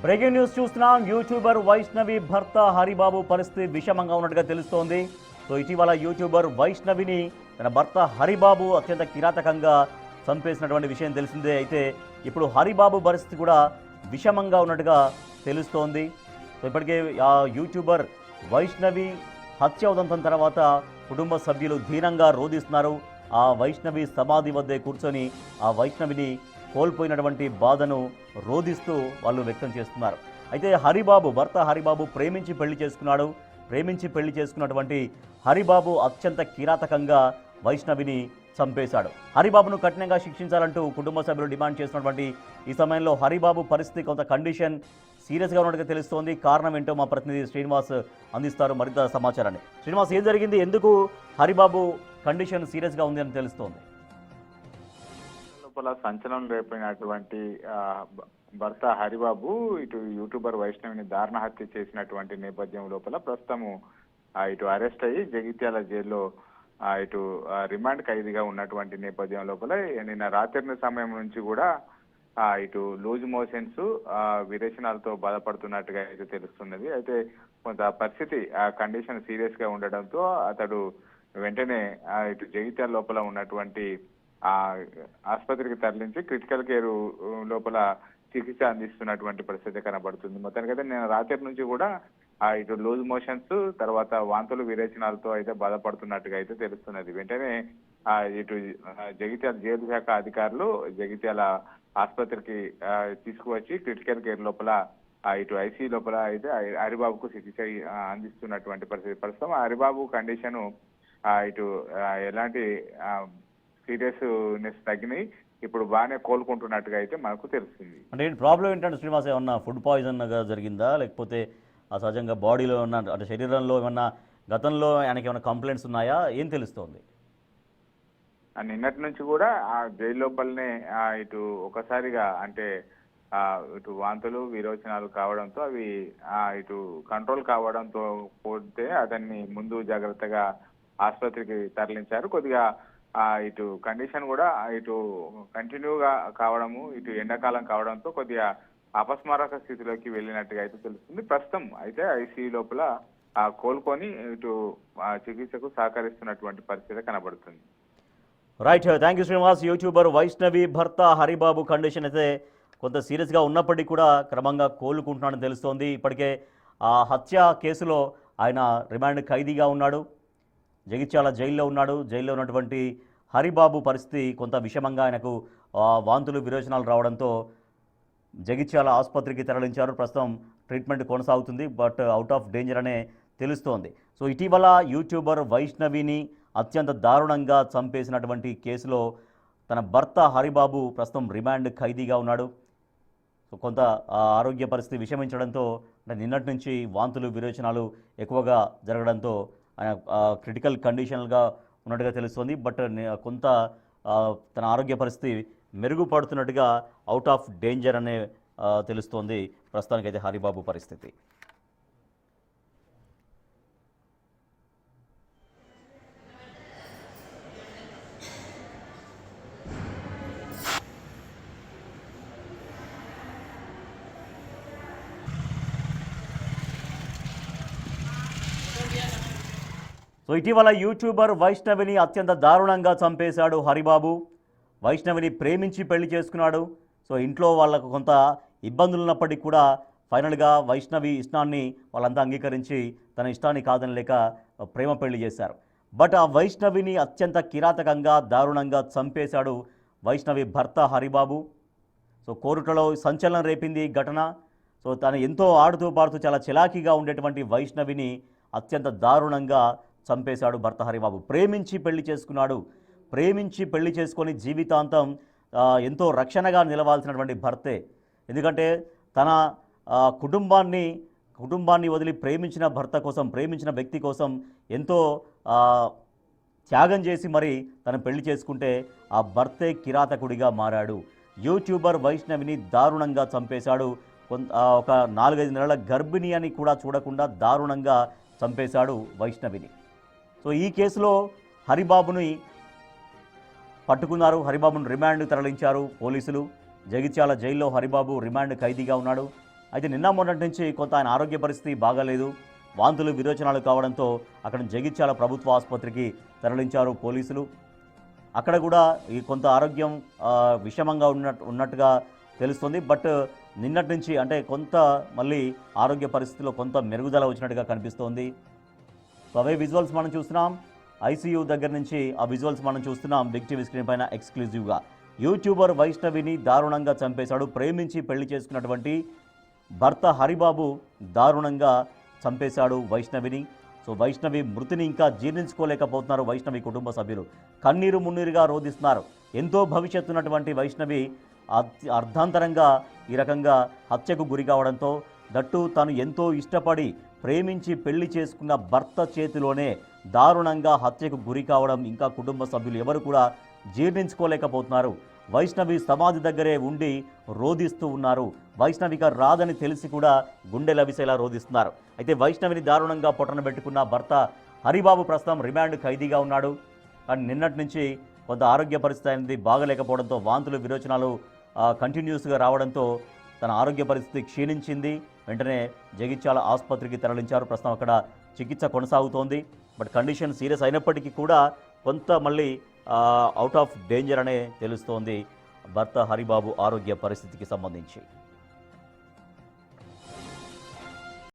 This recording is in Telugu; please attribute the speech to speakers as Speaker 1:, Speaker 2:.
Speaker 1: బ్రేకింగ్ న్యూస్ చూస్తున్నాం. యూట్యూబర్ వైష్ణవి భర్త హరిబాబు పరిస్థితి విషమంగా ఉన్నట్టుగా తెలుస్తోంది. సో ఇటీవల యూట్యూబర్ వైష్ణవిని తన భర్త హరిబాబు అత్యంత కిరాతకంగా చంపేసినటువంటి విషయం తెలిసిందే. అయితే ఇప్పుడు హరిబాబు పరిస్థితి కూడా విషమంగా ఉన్నట్టుగా తెలుస్తోంది. సో ఇప్పటికే ఆ యూట్యూబర్ వైష్ణవి హత్య ఉదంతం తర్వాత కుటుంబ సభ్యులు దీనంగా రోధిస్తున్నారు. ఆ వైష్ణవి సమాధి వద్దే కూర్చొని ఆ వైష్ణవిని కోల్పోయినటువంటి బాధను రోధిస్తూ వాళ్ళు వ్యక్తం చేస్తున్నారు. అయితే హరిబాబు భర్త హరిబాబు ప్రేమించి పెళ్లి చేసుకున్నాడు. ప్రేమించి పెళ్లి చేసుకున్నటువంటి హరిబాబు అత్యంత కిరాతకంగా వైష్ణవిని చంపేశాడు. హరిబాబును కఠినంగా శిక్షించాలంటూ కుటుంబ సభ్యులు డిమాండ్ చేస్తున్నటువంటి ఈ సమయంలో హరిబాబు పరిస్థితి కొంత కండిషన్ సీరియస్గా ఉన్నట్టుగా తెలుస్తోంది. కారణం ఏంటో మా ప్రతినిధి శ్రీనివాస్ అందిస్తారు మరింత సమాచారాన్ని. శ్రీనివాస్, ఏం జరిగింది? ఎందుకు హరిబాబు కండిషన్ సీరియస్గా ఉంది అని తెలుస్తోంది?
Speaker 2: లోపల సంచలనం రేపినటువంటి భర్త హరిబాబు ఇటు యూట్యూబర్ వైష్ణవిని దారుణ హత్య చేసినటువంటి నేపథ్యం లోపల ప్రస్తుతము ఇటు అరెస్ట్ అయ్యి జగిత్యాల జైల్లో ఇటు రిమాండ్ ఖైదీగా ఉన్నటువంటి నేపథ్యం లోపల నిన్న రాత్రి సమయం నుంచి కూడా ఇటు లూజ్ మోషన్స్ విరేచనాలతో బాధపడుతున్నట్టుగా అయితే తెలుస్తున్నది. అయితే కొంత పరిస్థితి కండిషన్ సీరియస్ గా ఉండడంతో అతడు వెంటనే ఇటు జగిత్యాల లోపల ఉన్నటువంటి ఆసుపత్రికి తరలించి క్రిటికల్ కేర్ లోపల చికిత్స అందిస్తున్నటువంటి పరిస్థితి కనబడుతుంది. మొత్తానికైతే నేను రాత్రి నుంచి కూడా ఇటు లూజ్ మోషన్స్ తర్వాత వాంతులు విరేచనాలతో అయితే బాధపడుతున్నట్టుగా అయితే తెలుస్తున్నది. వెంటనే ఇటు జగిత్యాల జైలు శాఖ అధికారులు జగిత్యాల ఆసుపత్రికి తీసుకువచ్చి క్రిటికల్ కేర్ లోపల ఇటు ఐసీ లోపల అయితే హరిబాబుకు చికిత్స అందిస్తున్నటువంటి పరిస్థితి. ప్రస్తుతం హరిబాబు కండిషన్ ఇటు ఎలాంటి సీరియస్నెస్ తగ్గినాయి, ఇప్పుడు బాగానే కోలుకుంటున్నట్టుగా అయితే మనకు తెలుస్తుంది.
Speaker 1: అంటే ప్రాబ్లం ఏంటంటే శ్రీనివాస్, ఏమన్నా ఫుడ్ పాయిజన్ జరిగిందా, లేకపోతే సహజంగా బాడీలో ఉన్న అంటే శరీరంలో ఏమన్నా గతంలో ఆయనకి ఏమైనా కంప్లైంట్స్ ఉన్నాయా, ఏం తెలుస్తోంది?
Speaker 2: నిన్నటి నుంచి కూడా ఆ జైలు లోపలనే ఇటు ఒకసారిగా అంటే ఇటు వాంతులు విరోచనాలు కావడంతో అవి ఇటు కంట్రోల్ కావడంతో పోతే అతన్ని ముందు జాగ్రత్తగా ఆసుపత్రికి తరలించారు. కొద్దిగా ఇటు కండిషన్ కూడా ఇటు కంటిన్యూగా కావడము, ఇటు ఎండాకాలం కావడంతో కొద్దిగా అపస్మారక స్థితిలోకి వెళ్ళినట్టుగా అయితే తెలుస్తుంది. ప్రస్తుతం అయితే ఐసీయూ లోపల కోలుకొని ఇటు చికిత్సకు సహకరిస్తున్నటువంటి పరిస్థితి కనబడుతుంది.
Speaker 1: Right, thank you Srinivas. YouTuber Vaishnavi భర్త హరిబాబు కండిషన్ అయితే కొంత సీరియస్గా ఉన్నప్పటికీ కూడా క్రమంగా కోలుకుంటున్నాడని తెలుస్తోంది. ఇప్పటికే ఆ హత్య కేసులో ఆయన రిమాండ్ ఖైదీగా ఉన్నాడు, జగిత్యాల జైల్లో ఉన్నాడు. జైల్లో ఉన్నటువంటి హరిబాబు పరిస్థితి కొంత విషమంగా ఆయనకు వాంతులు విరోచనాలు రావడంతో జగిత్యాల ఆసుపత్రికి తరలించారు. ప్రస్తుతం ట్రీట్మెంట్ కొనసాగుతుంది, బట్ అవుట్ ఆఫ్ డేంజర్ అనే తెలుస్తోంది. సో ఇటీవల యూట్యూబర్ వైష్ణవిని అత్యంత దారుణంగా చంపేసినటువంటి కేసులో తన భర్త హరిబాబు ప్రస్తుతం రిమాండ్ ఖైదీగా ఉన్నాడు. సో కొంత ఆరోగ్య పరిస్థితి విషమించడంతో నిన్నటి నుంచి వాంతులు విరోచనాలు ఎక్కువగా జరగడంతో ఆయన క్రిటికల్ కండిషన్గా ఉన్నట్టుగా తెలుస్తోంది. బట్ కొంత తన ఆరోగ్య పరిస్థితి మెరుగుపడుతున్నట్టుగా అవుట్ ఆఫ్ డేంజర్ అనే తెలుస్తోంది ప్రస్తుతానికైతే హరిబాబు పరిస్థితి. సో ఇటీవల యూట్యూబర్ వైష్ణవిని అత్యంత దారుణంగా చంపేశాడు హరిబాబు. వైష్ణవిని ప్రేమించి పెళ్లి చేసుకున్నాడు. సో ఇంట్లో వాళ్ళకు కొంత ఇబ్బందులు ఉన్నప్పటికీ కూడా ఫైనల్గా వైష్ణవి ఇష్టాన్ని వాళ్ళంతా అంగీకరించి తన ఇష్టాన్ని కాదనలేక ప్రేమ పెళ్లి చేశారు. బట్ ఆ వైష్ణవిని అత్యంత కిరాతకంగా దారుణంగా చంపేశాడు వైష్ణవి భర్త హరిబాబు. సో కోరుట్లలో సంచలనం రేపింది ఈ ఘటన. సో తను ఎంతో ఆడుతూ పాడుతూ చాలా చిలాకీగా ఉండేటువంటి వైష్ణవిని అత్యంత దారుణంగా చంపేశాడు భర్త హరిబాబు. ప్రేమించి పెళ్లి చేసుకున్నాడు. ప్రేమించి పెళ్లి చేసుకొని జీవితాంతం ఎంతో రక్షణగా నిలవాల్సినటువంటి భర్తే. ఎందుకంటే తన కుటుంబాన్ని వదిలి ప్రేమించిన భర్త కోసం, ప్రేమించిన వ్యక్తి కోసం ఎంతో త్యాగం చేసి మరి తను పెళ్లి చేసుకుంటే ఆ భర్తే కిరాతకుడిగా మారాడు. యూట్యూబర్ వైష్ణవిని దారుణంగా చంపేశాడు. ఒక 4-5 నెలల గర్భిణి అని కూడా చూడకుండా దారుణంగా చంపేశాడు వైష్ణవిని. సో ఈ కేసులో హరిబాబుని పట్టుకున్నారు. హరిబాబును రిమాండ్ తరలించారు పోలీసులు. జగిత్యాల జైల్లో హరిబాబు రిమాండ్ ఖైదీగా ఉన్నాడు. అయితే నిన్న మొన్నటి నుంచి కొంత ఆయన ఆరోగ్య పరిస్థితి బాగాలేదు, వాంతులు విరోచనాలు కావడంతో అక్కడ జగిత్యాల ప్రభుత్వ ఆసుపత్రికి తరలించారు పోలీసులు. అక్కడ కూడా ఈ కొంత ఆరోగ్యం విషమంగా ఉన్నట్టుగా తెలుస్తుంది. బట్ నిన్నటి నుంచి అంటే కొంత మళ్ళీ ఆరోగ్య పరిస్థితిలో కొంత మెరుగుదల వచ్చినట్టుగా కనిపిస్తోంది. సో అవే విజువల్స్ మనం చూస్తున్నాం, ఐసీయూ దగ్గర నుంచి ఆ విజువల్స్ మనం చూస్తున్నాం బిగ్ టీవీ స్క్రీన్ పైన ఎక్స్క్లూజివ్గా. యూట్యూబర్ వైష్ణవిని దారుణంగా చంపేశాడు. ప్రేమించి పెళ్లి చేసుకున్నటువంటి భర్త హరిబాబు దారుణంగా చంపేశాడు వైష్ణవిని. సో వైష్ణవి మృతిని ఇంకా జీర్ణించుకోలేకపోతున్నారు వైష్ణవి కుటుంబ సభ్యులు. కన్నీరు మున్నీరుగా రోధిస్తున్నారు. ఎంతో భవిష్యత్తు ఉన్నటువంటి వైష్ణవి అర్ధాంతరంగా ఈ రకంగా హత్యకు గురి కావడంతో, దట్టు తను ఎంతో ఇష్టపడి ప్రేమించి పెళ్లి చేసుకున్న భర్త చేతిలోనే దారుణంగా హత్యకు గురి కావడం ఇంకా కుటుంబ సభ్యులు ఎవరు కూడా జీర్ణించుకోలేకపోతున్నారు. వైష్ణవి సమాధి దగ్గరే ఉండి రోధిస్తూ ఉన్నారు. వైష్ణవిగా రాదని తెలిసి కూడా గుండెలవిసేలా రోధిస్తున్నారు. అయితే వైష్ణవిని దారుణంగా పొట్టన పెట్టుకున్న భర్త హరిబాబు ప్రస్తుతం రిమాండ్ ఖైదీగా ఉన్నాడు. కానీ నిన్నటి నుంచి కొంత ఆరోగ్య పరిస్థితి అనేది బాగలేకపోవడంతో, వాంతులు విరోచనాలు కంటిన్యూస్గా రావడంతో తన ఆరోగ్య పరిస్థితి క్షీణించింది. వెంటనే జగిత్యాల ఆసుపత్రికి తరలించారు. ప్రస్తుతం అక్కడ చికిత్స కొనసాగుతోంది. బట్ కండిషన్ సీరియస్ అయినప్పటికీ కూడా కొంత మళ్ళీ అవుట్ ఆఫ్ డేంజర్ అనే తెలుస్తోంది భర్త హరిబాబు ఆరోగ్య పరిస్థితికి సంబంధించి.